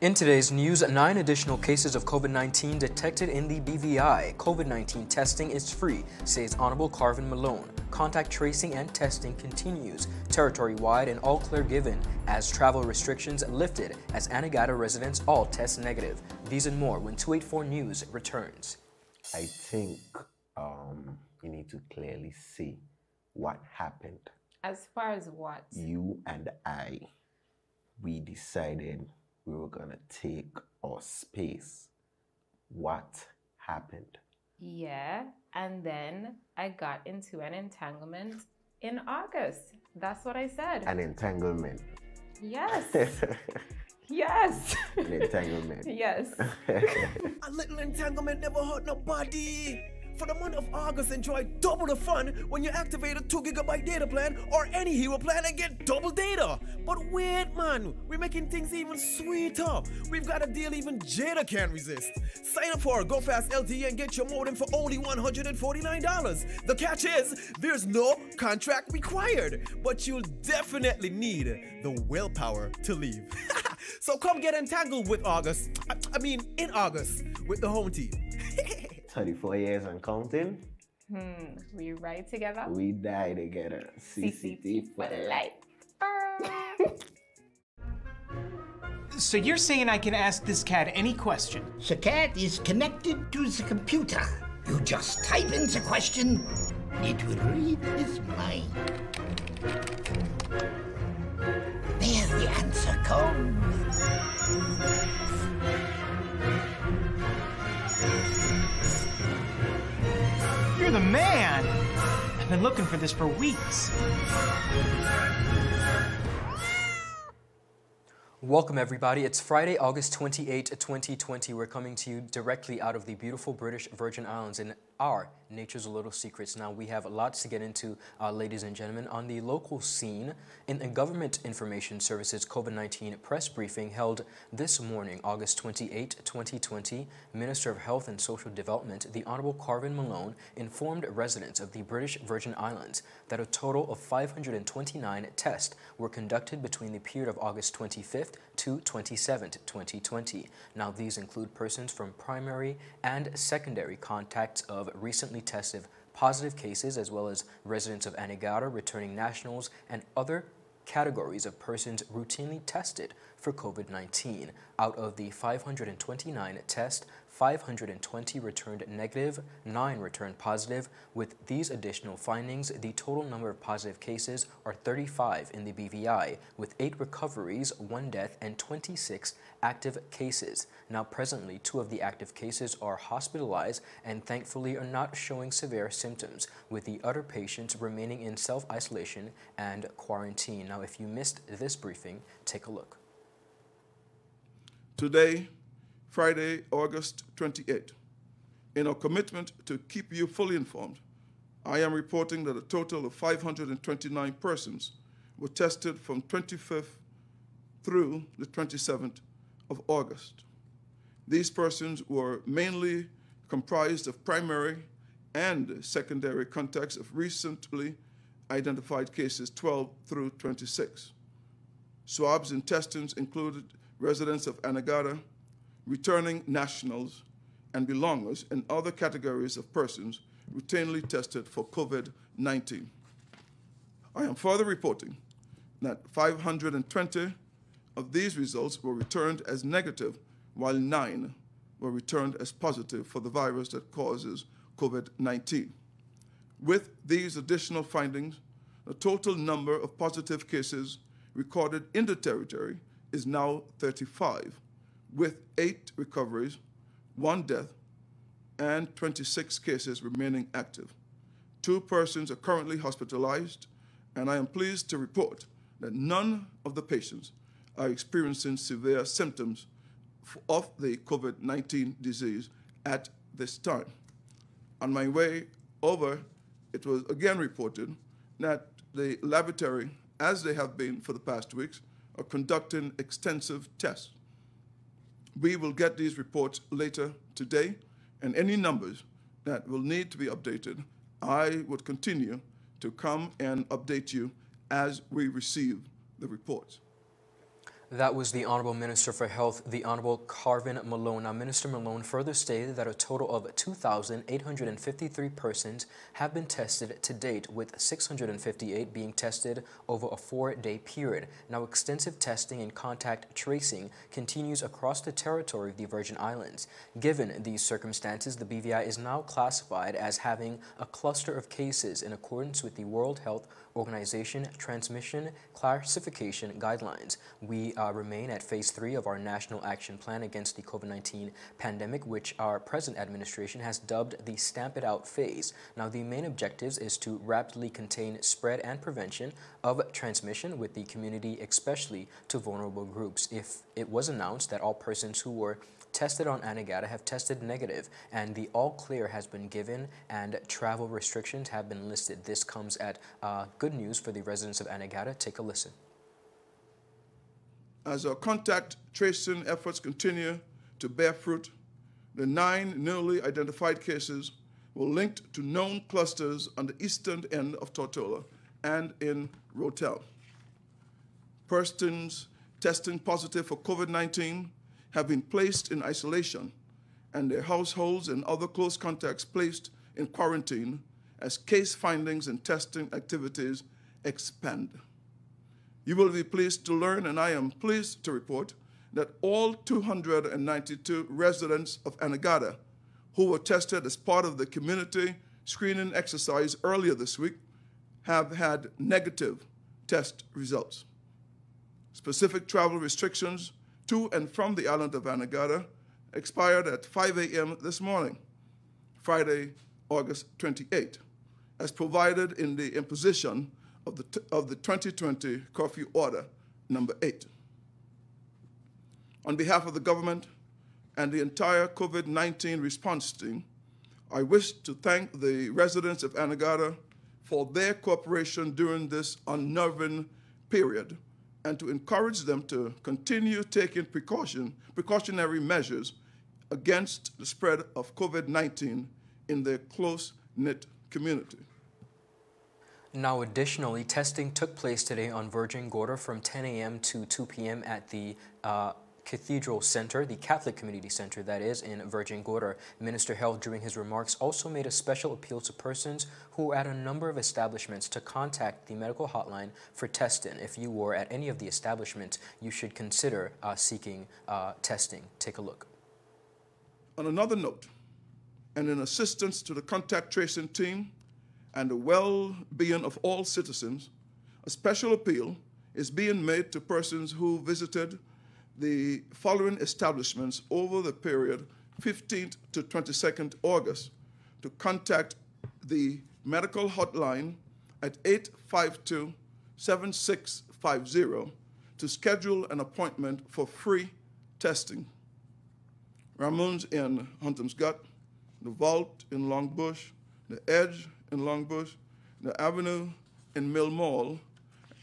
In today's news, 9 additional cases of COVID-19 detected in the BVI. COVID-19 testing is free, says Honorable Carvin Malone. Contact tracing and testing continues territory-wide and all clear given as travel restrictions lifted as Anegada residents all test negative. These and more when 284 News returns. I think you need to clearly see what happened. As far as what? You and I, we decided we were gonna take our space. What happened? Yeah, and then I got into an entanglement in August. That's what I said. An entanglement. Yes. Yes. An entanglement. Yes. A little entanglement never hurt nobody. For the month of August, enjoy double the fun when you activate a 2 GB data plan or any hero plan and get double data. But wait, man, we're making things even sweeter. We've got a deal even Jada can't resist. Sign up for Go Fast LTE and get your modem for only $149. The catch is, there's no contract required, but you'll definitely need the willpower to leave. So come get entangled with in August with the home team. 34 years and counting. We ride together. We die together. CCT for life. So you're saying I can ask this cat any question? The cat is connected to the computer. You just type in the question, it will read his mind. There the answer comes. You're the man! I've been looking for this for weeks. Welcome everybody. It's Friday, August 28, 2020. We're coming to you directly out of the beautiful British Virgin Islands in our Nature's Little Secrets. Now, we have lots to get into, ladies and gentlemen. On the local scene, in the Government Information Services COVID-19 press briefing held this morning, August 28, 2020, Minister of Health and Social Development, the Honorable Carvin Malone, informed residents of the British Virgin Islands that a total of 529 tests were conducted between the period of August 25th to 27th, 2020. Now, these include persons from primary and secondary contacts of recently tested positive cases, as well as residents of Anegada, returning nationals, and other categories of persons routinely tested for COVID-19. Out of the 529 tests, 520 returned negative, 9 returned positive. With these additional findings, the total number of positive cases are 35 in the BVI, with 8 recoveries, 1 death, and 26 active cases. Now, presently, 2 of the active cases are hospitalized and thankfully are not showing severe symptoms, with the other patients remaining in self-isolation and quarantine. Now, if you missed this briefing, take a look. Today, Friday, August 28. In our commitment to keep you fully informed, I am reporting that a total of 529 persons were tested from 25th through the 27th of August. These persons were mainly comprised of primary and secondary contacts of recently identified cases 12 through 26. Swabs and testings included residents of Anegada, returning nationals, and belongers in other categories of persons routinely tested for COVID-19. I am further reporting that 520 of these results were returned as negative, while 9 were returned as positive for the virus that causes COVID-19. With these additional findings, the total number of positive cases recorded in the territory is now 35, with 8 recoveries, 1 death, and 26 cases remaining active. 2 persons are currently hospitalized, and I am pleased to report that none of the patients are experiencing severe symptoms of the COVID-19 disease at this time. On my way over, it was again reported that the laboratory, as they have been for the past weeks, are conducting extensive tests. We will get these reports later today, and any numbers that will need to be updated, I would continue to come and update you as we receive the reports. That was the Honorable Minister for Health, the Honorable Carvin Malone. Now, Minister Malone further stated that a total of 2,853 persons have been tested to date, with 658 being tested over a 4-day period. Now, extensive testing and contact tracing continues across the territory of the Virgin Islands. Given these circumstances, the BVI is now classified as having a cluster of cases in accordance with the World Health Organization transmission classification guidelines. We remain at phase 3 of our National Action Plan against the COVID-19 pandemic, which our present administration has dubbed the Stamp It Out phase. Now, the main objectives is to rapidly contain spread and prevention of transmission with the community, especially to vulnerable groups. If it was announced that all persons who were tested on Anegada have tested negative and the all clear has been given and travel restrictions have been listed. This comes at good news for the residents of Anegada. Take a listen. As our contact tracing efforts continue to bear fruit, the 9 newly identified cases were linked to known clusters on the eastern end of Tortola and in Rotel. Persons testing positive for COVID-19 have been placed in isolation and their households and other close contacts placed in quarantine as case findings and testing activities expand. You will be pleased to learn, and I am pleased to report, that all 292 residents of Anegada who were tested as part of the community screening exercise earlier this week have had negative test results. Specific travel restrictions to and from the island of Anegada expired at 5 a.m. this morning, Friday, August 28, as provided in the imposition of the 2020 Curfew Order number 8. On behalf of the government and the entire COVID-19 response team, I wish to thank the residents of Anegada for their cooperation during this unnerving period, and to encourage them to continue taking precautionary measures against the spread of COVID-19 in their close-knit community. Now, additionally, testing took place today on Virgin Gorda from 10 a.m. to 2 p.m. at the Cathedral Center, the Catholic Community Center, that is, in Virgin Gorda. Minister Health, during his remarks, also made a special appeal to persons who were at a number of establishments to contact the medical hotline for testing. If you were at any of the establishments, you should consider seeking testing. Take a look. On another note, and in assistance to the contact tracing team and the well-being of all citizens, a special appeal is being made to persons who visited the following establishments over the period 15th to 22nd August to contact the medical hotline at 852-7650 to schedule an appointment for free testing. Ramones in Huntom's Gut, the Vault in Longbush, the Edge in Longbush, the Avenue in Mill Mall,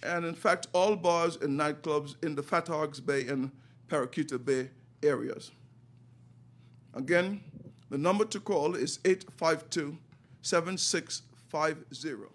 and in fact all bars and nightclubs in the Fat Hogs Bay and Paraquita Bay areas. Again, the number to call is 852-7650.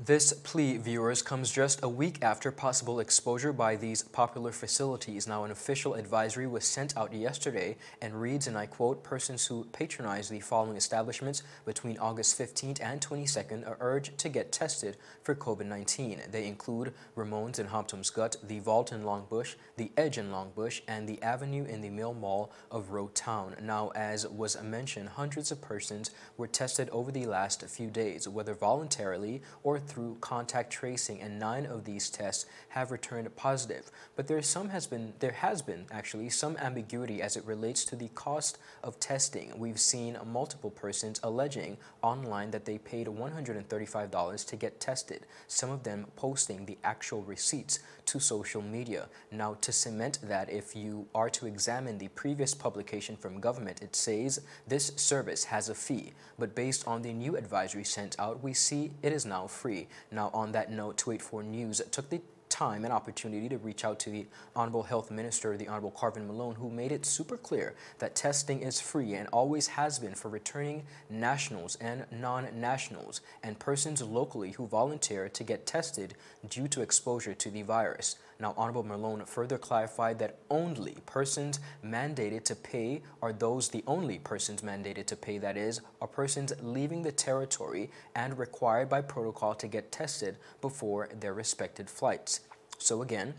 This plea, viewers, comes just a week after possible exposure by these popular facilities. Now, an official advisory was sent out yesterday and reads, and I quote, "Persons who patronize the following establishments between August 15th and 22nd are urged to get tested for COVID-19. They include Ramones in Hampton's Gut, the Vault in Longbush, the Edge in Longbush, and the Avenue in the Mill Mall of Road Town." Now, as was mentioned, hundreds of persons were tested over the last few days, whether voluntarily or through contact tracing, and 9 of these tests have returned positive. But there has been actually some ambiguity as it relates to the cost of testing. We've seen multiple persons alleging online that they paid $135 to get tested, some of them posting the actual receipts to social media. Now, to cement that, if you are to examine the previous publication from government, it says this service has a fee, but based on the new advisory sent out, we see it is now free. Now, on that note, 284 News took the time and opportunity to reach out to the Honorable Health Minister, the Honorable Carvin Malone, who made it super clear that testing is free and always has been for returning nationals and non-nationals and persons locally who volunteer to get tested due to exposure to the virus. Now, Honorable Malone further clarified that only persons mandated to pay are those, the only persons mandated to pay, that is, are persons leaving the territory and required by protocol to get tested before their respected flights. So again,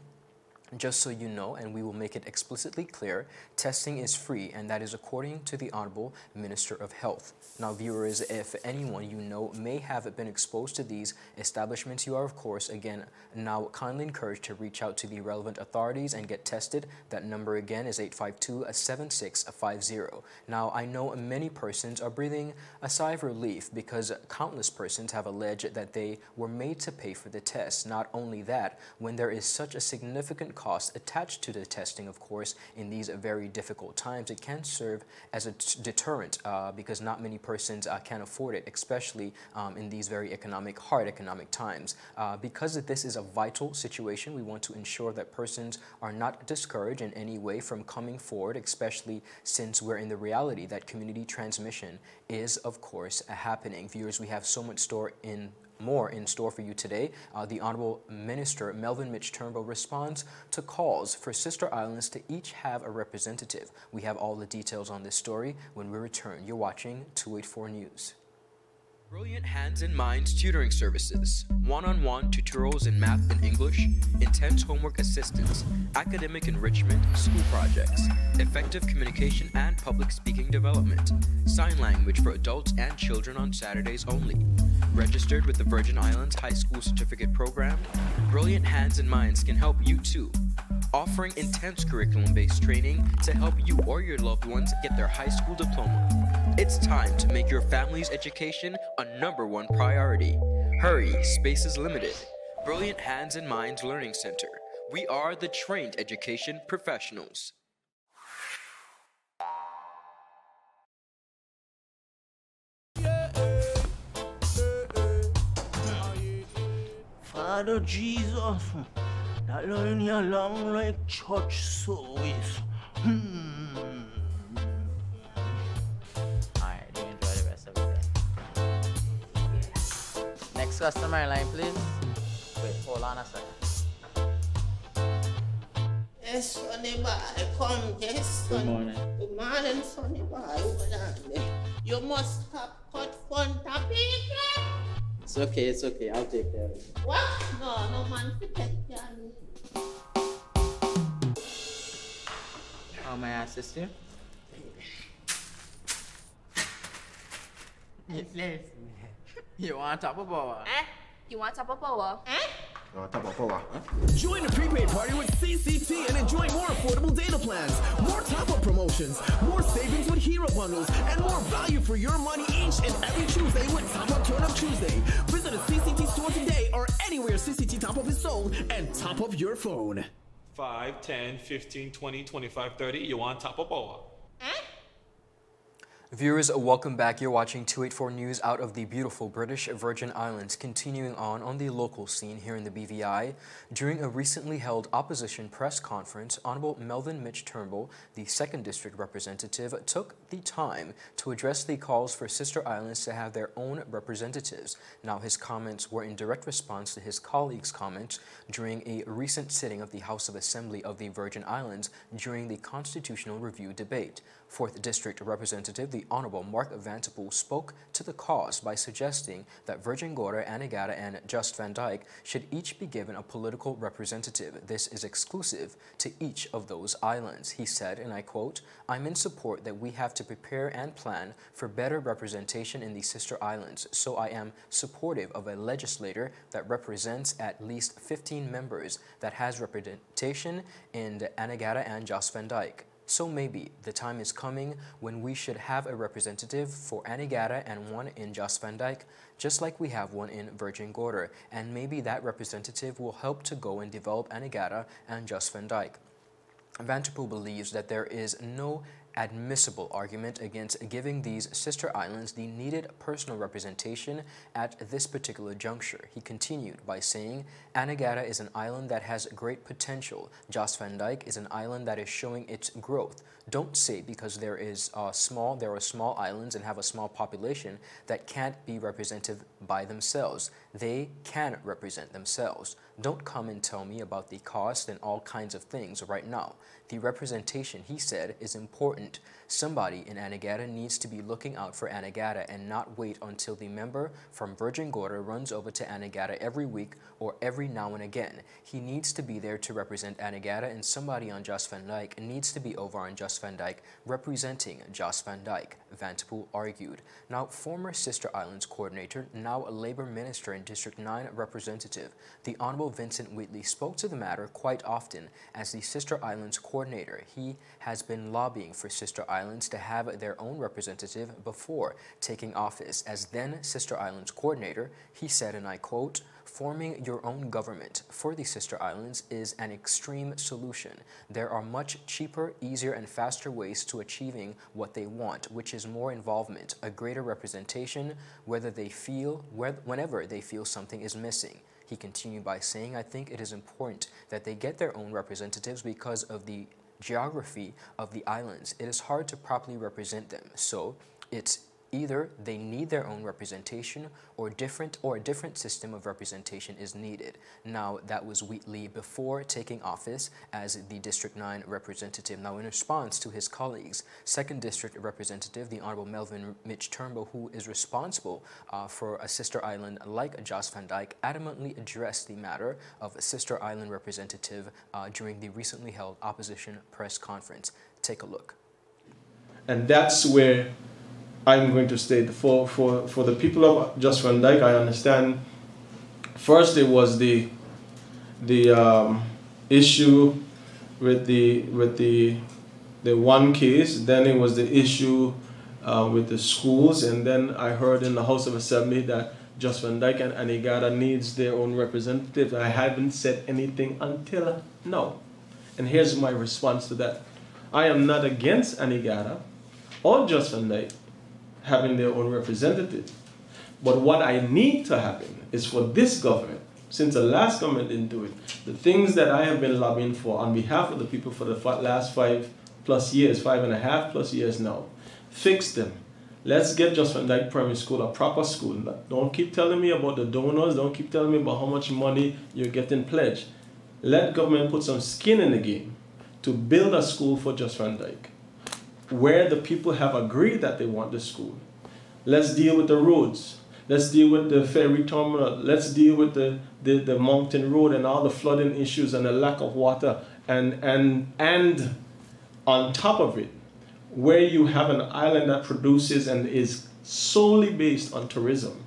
just so you know, and we will make it explicitly clear, testing is free, and that is according to the Honorable Minister of Health. Now, viewers, if anyone you know may have been exposed to these establishments, you are, of course, again, now kindly encouraged to reach out to the relevant authorities and get tested. That number again is 852-7650. Now, I know many persons are breathing a sigh of relief because countless persons have alleged that they were made to pay for the test. Not only that, when there is such a significant cost attached to the testing, of course, in these very difficult times, it can serve as a deterrent because not many persons can afford it, especially in these very hard economic times. Because this is a vital situation, we want to ensure that persons are not discouraged in any way from coming forward, especially since we're in the reality that community transmission is, of course, happening. Viewers, we have so much more in store for you today. The Honorable Minister Melvin Mitch Turnbull responds to calls for sister islands to each have a representative. We have all the details on this story when we return. You're watching 284 News. Brilliant Hands and Minds Tutoring Services, one-on-one tutorials in math and English, intense homework assistance, academic enrichment, school projects, effective communication and public speaking development, sign language for adults and children on Saturdays only. Registered with the Virgin Islands High School Certificate Program, Brilliant Hands and Minds can help you too. Offering intense curriculum-based training to help you or your loved ones get their high school diploma. It's time to make your family's education a #1 priority. Hurry, space is limited. Brilliant Hands and Minds Learning Center. We are the trained education professionals. Father Jesus, that line here long like church service. Alright, do enjoy the rest of the day. Next customer line, please. Wait, hold on a second. Yes, Sonny boy, come, yes, Good Sonny. morning. Good morning, Sonny boy. Hold on there. You must have cut fun topic. It's okay, I'll take care of it. What? No man to take care of me. How may I assist you? You want top of power? You want top of power? Join the prepaid party with CCT and enjoy more affordable data plans, more top-up promotions, more savings with hero bundles, and more value for your money each and every Tuesday with Top Up Turn Up Tuesday. Visit a CCT store today or anywhere CCT Top Up is sold and top up your phone. 5, 10, 15, 20, 25, 30. You want top of power? Viewers, welcome back. You're watching 284 News out of the beautiful British Virgin Islands. Continuing on the local scene here in the BVI, during a recently held opposition press conference, Honorable Melvin Mitch Turnbull, the 2nd District Representative, took the time to address the calls for sister islands to have their own representatives. Now, his comments were in direct response to his colleagues' comments during a recent sitting of the House of Assembly of the Virgin Islands during the Constitutional Review debate. 4th District Representative, the Honorable Mark Vanterpool, spoke to the cause by suggesting that Virgin Gorda, Anegada, and Just Van Dyke should each be given a political representative. This is exclusive to each of those islands. He said, and I quote, "I'm in support that we have to prepare and plan for better representation in the sister islands, so I am supportive of a legislator that represents at least 15 members that has representation in Anegada and Just Van Dyke. So maybe the time is coming when we should have a representative for Anegada and one in Just Van Dyke, just like we have one in Virgin Gorda, and maybe that representative will help to go and develop Anegada and Just Van Dyke." Vanterpool believes that there is no admissible argument against giving these sister islands the needed personal representation at this particular juncture. He continued by saying, Anegada is an island that has great potential. Jos Van Dyke is an island that is showing its growth. Don't say because there are small islands and have a small population that can't be represented by themselves. They can represent themselves. Don't come and tell me about the cost and all kinds of things right now. The representation, he said, is important. Somebody in Anegada needs to be looking out for Anegada and not wait until the member from Virgin Gorda runs over to Anegada every week or every now and again. He needs to be there to represent Anegada, and somebody on Jos Van Dyke needs to be over on Jos Van Dyke representing Jos Van Dyke, Vanterpool argued. Now, former Sister Islands coordinator, now a Labor Minister and District 9 representative, the Honorable Vincent Wheatley spoke to the matter quite often as the Sister Islands coordinator. He has been lobbying for Sister Islands to have their own representative before taking office. As then Sister Islands coordinator, he said, and I quote, "Forming your own government for the Sister Islands is an extreme solution. There are much cheaper, easier, and faster ways to achieving what they want, which is more involvement, a greater representation, whenever they feel something is missing." He continued by saying, I think it is important that they get their own representatives because of the geography of the islands. It is hard to properly represent them. So it's either they need their own representation or a different system of representation is needed. Now, that was Wheatley before taking office as the District 9 representative. Now, in response to his colleagues, 2nd District Representative, the Honorable Melvin Mitch Turnbull, who is responsible for a sister island like Jos Van Dyke, adamantly addressed the matter of a sister island representative during the recently held opposition press conference. Take a look. And that's where I'm going to state for the people of Jos Van Dyke, I understand. First, it was the issue with the one case. Then it was the issue with the schools, and then I heard in the House of Assembly that Jos Van Dyke and Anegada needs their own representative. I haven't said anything until now, and here's my response to that. I am not against Anegada or Jos Van Dyke having their own representative. But what I need to happen is for this government, since the last government didn't do it, the things that I have been lobbying for on behalf of the people for the last 5+ years, 5.5+ years now, fix them. Let's get Jos Van Dyke Primary School a proper school. Don't keep telling me about the donors, don't keep telling me about how much money you're getting pledged. Let government put some skin in the game to build a school for Jos Van Dyke, where the people have agreed that they want the school. Let's deal with the roads. Let's deal with the ferry terminal. Let's deal with the mountain road and all the flooding issues and the lack of water. And on top of it, where you have an island that produces and is solely based on tourism,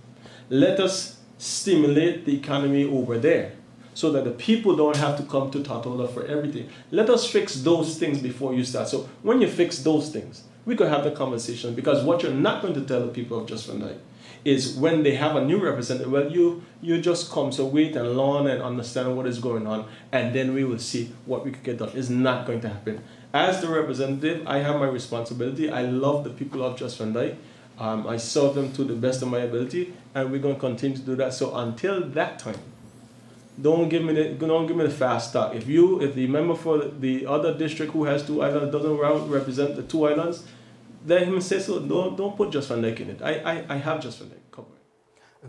let us stimulate the economy over there, so that the people don't have to come to Tortola for everything. Let us fix those things before you start. So when you fix those things, we could have the conversation, because what you're not going to tell the people of Jos Van Dyke is when they have a new representative, well, you just come, so wait and learn and understand what is going on, and then we will see what we could get done. It's not going to happen. As the representative, I have my responsibility. I love the people of Jos Van Dyke. I serve them to the best of my ability, and we're going to continue to do that. So until that time, don't give me the fast start. If the member for the other district who has 2 islands doesn't represent the 2 islands, let him say so. Don't put Jos Van Dyke in it. I have Jos Van Dyke covered.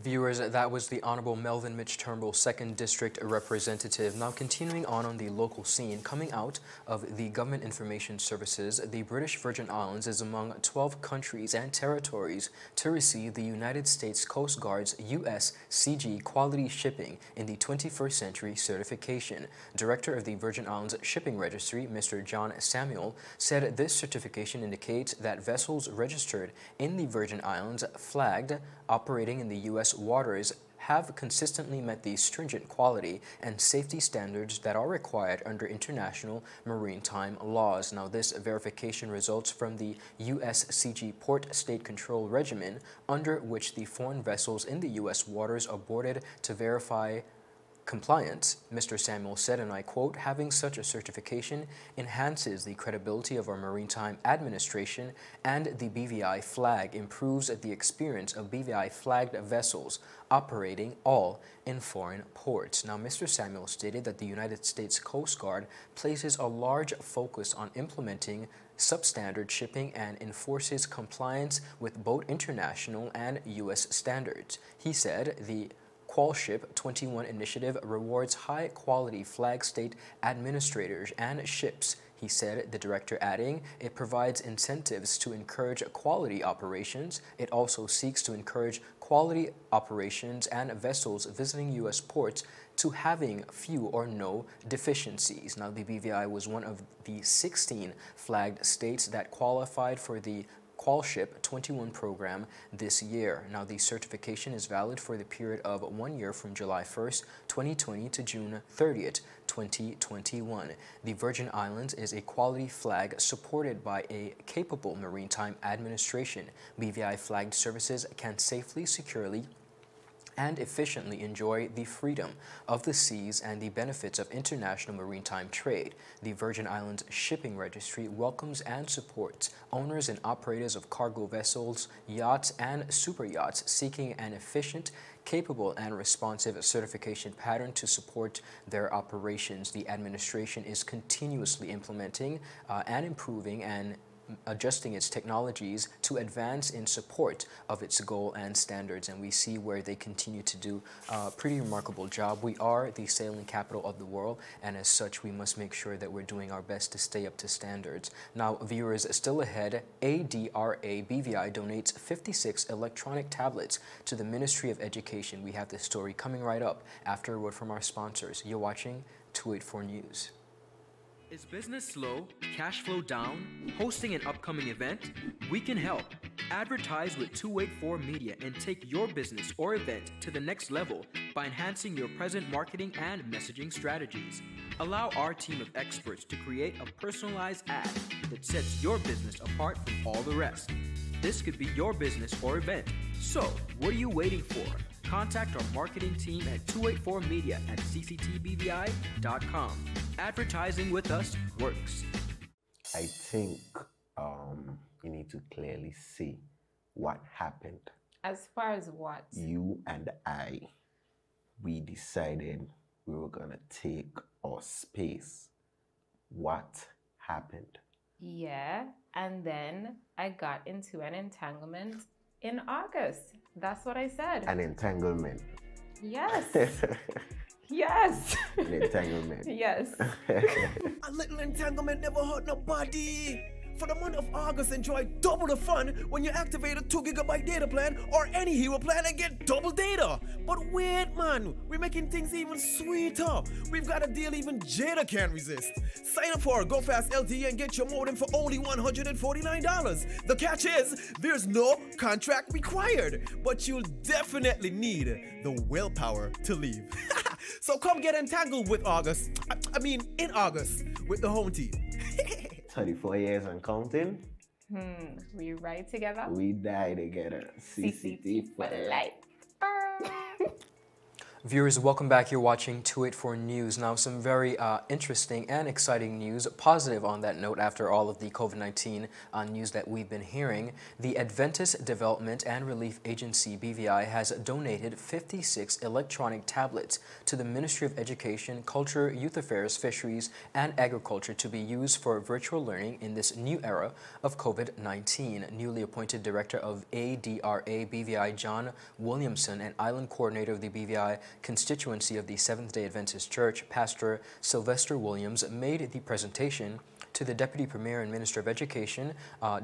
Viewers, that was the Honorable Melvin Mitch Turnbull, 2nd District Representative. Now, continuing on the local scene, coming out of the Government Information Services, the British Virgin Islands is among 12 countries and territories to receive the United States Coast Guard's USCG Quality Shipping in the 21st Century certification. Director of the Virgin Islands Shipping Registry, Mr. John Samuel, said this certification indicates that vessels registered in the Virgin Islands flagged operating in the U.S. waters have consistently met the stringent quality and safety standards that are required under international maritime laws. Now, this verification results from the USCG Port State Control Regimen, under which the foreign vessels in the U.S. waters are boarded to verify compliance. Mr. Samuel said, and I quote, "Having such a certification enhances the credibility of our maritime administration, and the BVI flag improves the experience of BVI flagged vessels operating all in foreign ports." Now, Mr. Samuel stated that the United States Coast Guard places a large focus on implementing substandard shipping and enforces compliance with both international and U.S. standards. He said the Qualship 21 initiative rewards high-quality flag state administrators and ships. He said, the director adding, it provides incentives to encourage quality operations. It also seeks to encourage quality operations and vessels visiting U.S. ports to having few or no deficiencies. Now, the BVI was one of the 16 flagged states that qualified for the Qualship 21 program this year. Now, the certification is valid for the period of 1 year from July 1st, 2020 to June 30th, 2021. The Virgin Islands is a quality flag supported by a capable maritime administration. BVI flagged services can safely, securely, and efficiently enjoy the freedom of the seas and the benefits of international maritime trade. The Virgin Islands Shipping Registry welcomes and supports owners and operators of cargo vessels, yachts, and super yachts seeking an efficient, capable, and responsive certification pattern to support their operations. The administration is continuously implementing and improving and adjusting its technologies to advance in support of its goal and standards, and we see where they continue to do a pretty remarkable job. We are the sailing capital of the world, and as such we must make sure that we're doing our best to stay up to standards. Now, viewers, still ahead, ADRA BVI donates 56 electronic tablets to the Ministry of Education. We have this story coming right up after a word from our sponsors. You're watching 284 News. Is business slow? Cash flow down? Hosting an upcoming event? We can help. Advertise with 284 Media and take your business or event to the next level by enhancing your present marketing and messaging strategies. Allow our team of experts to create a personalized ad that sets your business apart from all the rest. This could be your business or event. So, what are you waiting for? Contact our marketing team at 284media at cctbvi.com. Advertising with us works. I think you need to clearly see what happened. As far as what? You and I, we decided we were going to take our space. What happened? Yeah, and then I got into an entanglement in August. That's what I said. An entanglement. Yes. Yes. An entanglement. Yes. A little entanglement never hurt nobody. For the month of August, enjoy double the fun when you activate a 2 GB data plan or any hero plan and get double data. But wait, man, we're making things even sweeter. We've got a deal even Jada can't resist. Sign up for our Go Fast LTE and get your modem for only $149. The catch is, there's no contract required, but you'll definitely need the willpower to leave. So come get entangled with August. In August with the home team. 34 years and counting. We ride together. We die together. CCT for life. Viewers, welcome back. You're watching 284 News. Now, some very interesting and exciting news, positive on that note after all of the COVID-19 news that we've been hearing. The Adventist Development and Relief Agency, BVI, has donated 56 electronic tablets to the Ministry of Education, Culture, Youth Affairs, Fisheries, and Agriculture to be used for virtual learning in this new era of COVID-19. Newly appointed Director of ADRA BVI, John Williamson, and Island Coordinator of the BVI constituency of the Seventh-day Adventist Church, Pastor Sylvester Williams, made the presentation to the Deputy Premier and Minister of Education,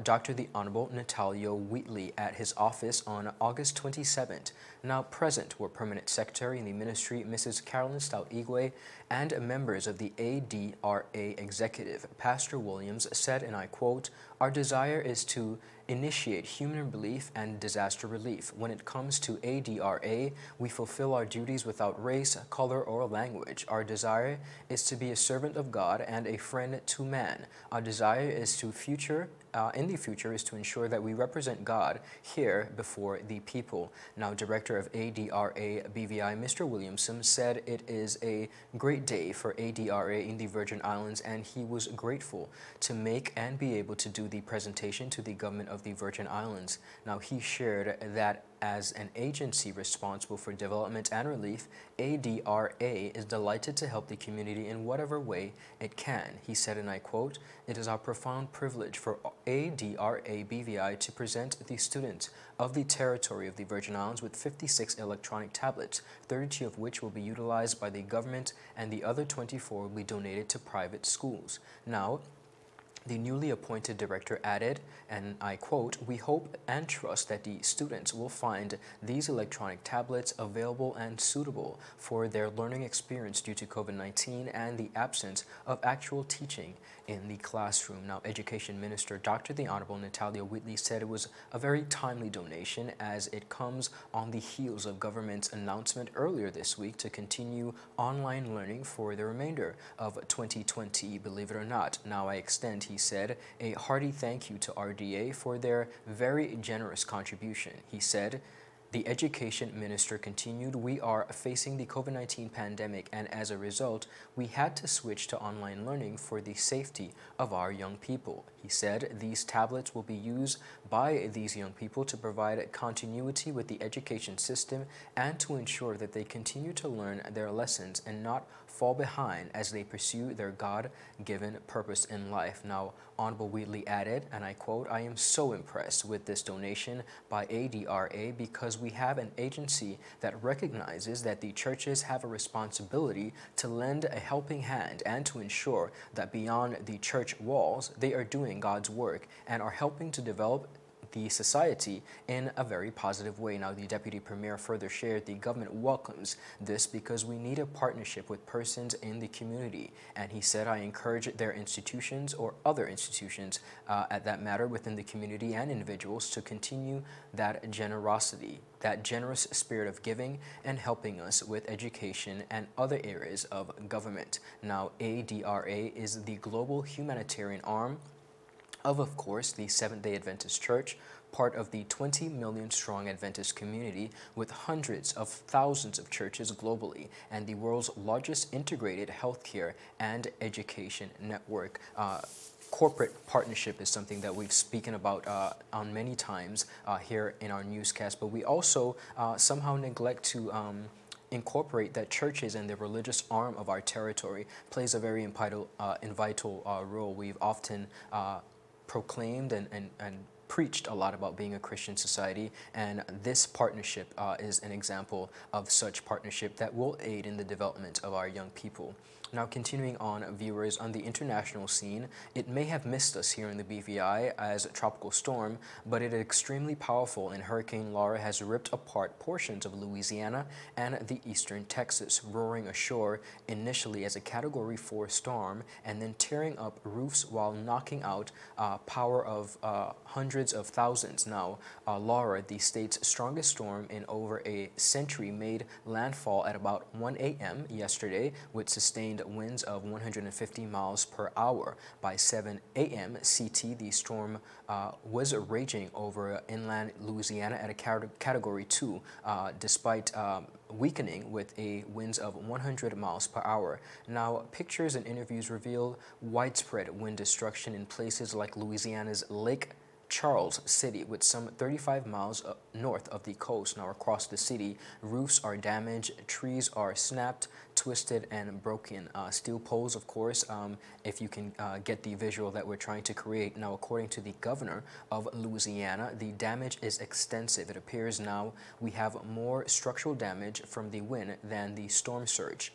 Dr. the Honorable Natalio Wheatley, at his office on August 27th. Now present were Permanent Secretary in the Ministry, Mrs. Carolyn Stout-Igwe, and members of the ADRA Executive. Pastor Williams said, and I quote, "Our desire is to initiate human relief and disaster relief. When it comes to ADRA, we fulfill our duties without race, color, or language. Our desire is to be a servant of God and a friend to man. Our desire is to future in the future is to ensure that we represent God here before the people. Now, Director of ADRA BVI, Mr. Williamson, said it is a great day for ADRA in the Virgin Islands, and he was grateful to make and be able to do the presentation to the government of the Virgin Islands. Now, he shared that as an agency responsible for development and relief, ADRA is delighted to help the community in whatever way it can. He said, and I quote, "It is our profound privilege for ADRA BVI to present the students of the territory of the Virgin Islands with 56 electronic tablets, 32 of which will be utilized by the government and the other 24 will be donated to private schools." Now, the newly appointed director added, and I quote, "We hope and trust that the students will find these electronic tablets available and suitable for their learning experience due to COVID-19 and the absence of actual teaching in the classroom." Now, Education Minister Dr. the Honorable Natalia Whitley said it was a very timely donation as it comes on the heels of government's announcement earlier this week to continue online learning for the remainder of 2020, believe it or not. Now, I extend, he said, a hearty thank you to RDA for their very generous contribution. He said, the Education Minister continued, "We are facing the COVID-19 pandemic, and as a result, we had to switch to online learning for the safety of our young people." He said these tablets will be used by these young people to provide continuity with the education system and to ensure that they continue to learn their lessons and not fall behind as they pursue their God-given purpose in life. Now, Honorable Wheatley added, and I quote, "I am so impressed with this donation by ADRA because we have an agency that recognizes that the churches have a responsibility to lend a helping hand and to ensure that beyond the church walls, they are doing God's work and are helping to develop the society in a very positive way." Now, the Deputy Premier further shared the government welcomes this because we need a partnership with persons in the community. And he said, "I encourage their institutions or other institutions at that matter within the community and individuals to continue that generosity, that generous spirit of giving and helping us with education and other areas of government." Now, ADRA is the global humanitarian arm of course, the Seventh-day Adventist Church, part of the 20 million strong Adventist community with hundreds of thousands of churches globally and the world's largest integrated healthcare and education network. Corporate partnership is something that we've spoken about on many times here in our newscast, but we also somehow neglect to incorporate that churches and the religious arm of our territory plays a very vital role. We've often proclaimed and preached a lot about being a Christian society, and this partnership is an example of such partnership that will aid in the development of our young people. Now, continuing on, viewers, on the international scene, it may have missed us here in the BVI as a tropical storm, but it is extremely powerful, and Hurricane Laura has ripped apart portions of Louisiana and the eastern Texas, roaring ashore initially as a Category 4 storm and then tearing up roofs while knocking out power of hundreds of thousands. Now, Laura, the state's strongest storm in over a century, made landfall at about 1 a.m. yesterday with sustained winds of 150 miles per hour. By 7 a.m. CT, the storm was raging over inland Louisiana at a Category 2, despite weakening with a winds of 100 miles per hour. Now, pictures and interviews reveal widespread wind destruction in places like Louisiana's Lake Charles City, with some 35 miles north of the coast. Now, across the city, roofs are damaged, trees are snapped, twisted, and broken. Steel poles, of course, if you can get the visual that we're trying to create. Now, according to the governor of Louisiana, the damage is extensive. It appears now we have more structural damage from the wind than the storm surge.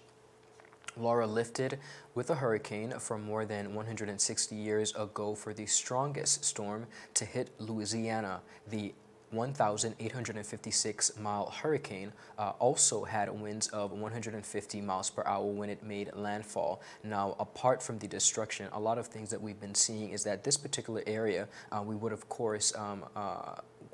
Laura lifted with a hurricane from more than 160 years ago for the strongest storm to hit Louisiana. The 1,856-mile hurricane also had winds of 150 miles per hour when it made landfall. Now, apart from the destruction, a lot of things that we've been seeing is that this particular area, we would, of course,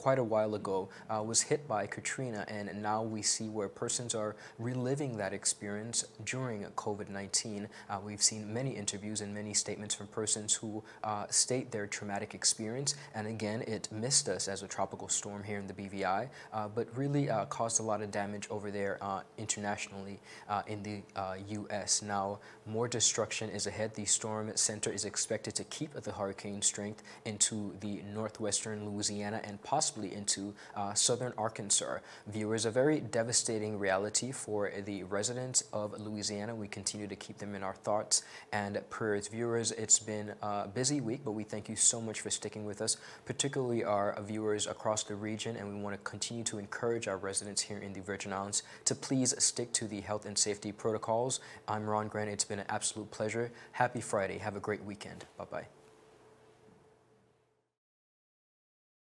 quite a while ago was hit by Katrina, and now we see where persons are reliving that experience during COVID-19. We've seen many interviews and many statements from persons who state their traumatic experience, and again, it missed us as a tropical storm here in the BVI, but really caused a lot of damage over there internationally in the U.S. Now, more destruction is ahead. The storm center is expected to keep the hurricane strength into the northwestern Louisiana and possibly into southern Arkansas. Viewers, a very devastating reality for the residents of Louisiana. We continue to keep them in our thoughts and prayers. Viewers, it's been a busy week, but we thank you so much for sticking with us, particularly our viewers across the region, and we want to continue to encourage our residents here in the Virgin Islands to please stick to the health and safety protocols. I'm Ron Grant. It's been an absolute pleasure. Happy Friday. Have a great weekend. Bye-bye.